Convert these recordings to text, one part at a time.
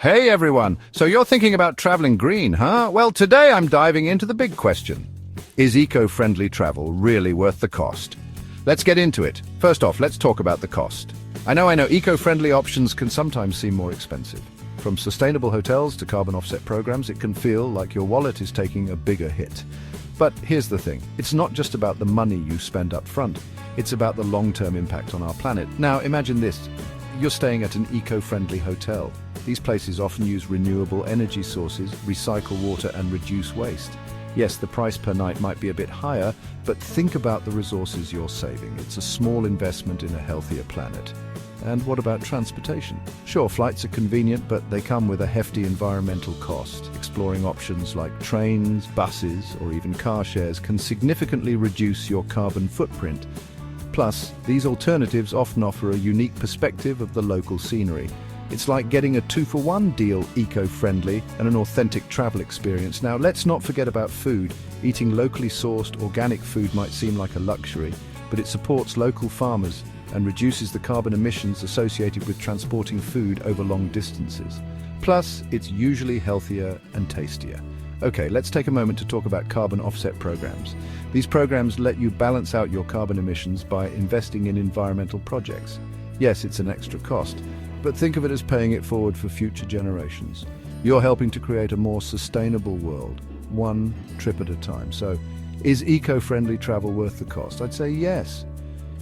Hey everyone, so you're thinking about traveling green, huh? Well, today I'm diving into the big question. Is eco-friendly travel really worth the cost? Let's get into it. First off, let's talk about the cost. I know, eco-friendly options can sometimes seem more expensive. From sustainable hotels to carbon offset programs, it can feel like your wallet is taking a bigger hit. But here's the thing, it's not just about the money you spend up front, it's about the long-term impact on our planet. Now imagine this, you're staying at an eco-friendly hotel. These places often use renewable energy sources, recycle water and reduce waste. Yes, the price per night might be a bit higher, but think about the resources you're saving. It's a small investment in a healthier planet. And what about transportation? Sure, flights are convenient, but they come with a hefty environmental cost. Exploring options like trains, buses, or even car shares can significantly reduce your carbon footprint. Plus, these alternatives often offer a unique perspective of the local scenery. It's like getting a two-for-one deal, eco-friendly and an authentic travel experience. Now, let's not forget about food. Eating locally sourced organic food might seem like a luxury, but it supports local farmers and reduces the carbon emissions associated with transporting food over long distances. Plus, it's usually healthier and tastier. Okay, let's take a moment to talk about carbon offset programs. These programs let you balance out your carbon emissions by investing in environmental projects. Yes, it's an extra cost, but think of it as paying it forward for future generations. You're helping to create a more sustainable world, one trip at a time. So, is eco-friendly travel worth the cost? I'd say yes.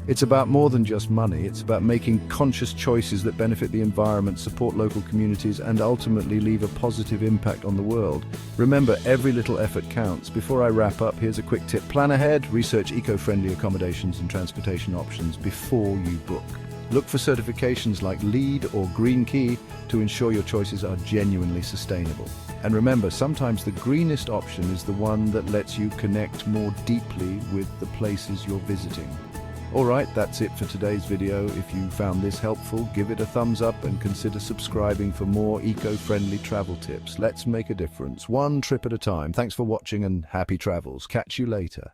It's about more than just money. It's about making conscious choices that benefit the environment, support local communities, and ultimately leave a positive impact on the world. Remember, every little effort counts. Before I wrap up, here's a quick tip. Plan ahead, research eco-friendly accommodations and transportation options before you book. Look for certifications like LEED or Green Key to ensure your choices are genuinely sustainable. And remember, sometimes the greenest option is the one that lets you connect more deeply with the places you're visiting. Alright, that's it for today's video. If you found this helpful, give it a thumbs up and consider subscribing for more eco-friendly travel tips. Let's make a difference, one trip at a time. Thanks for watching and happy travels. Catch you later.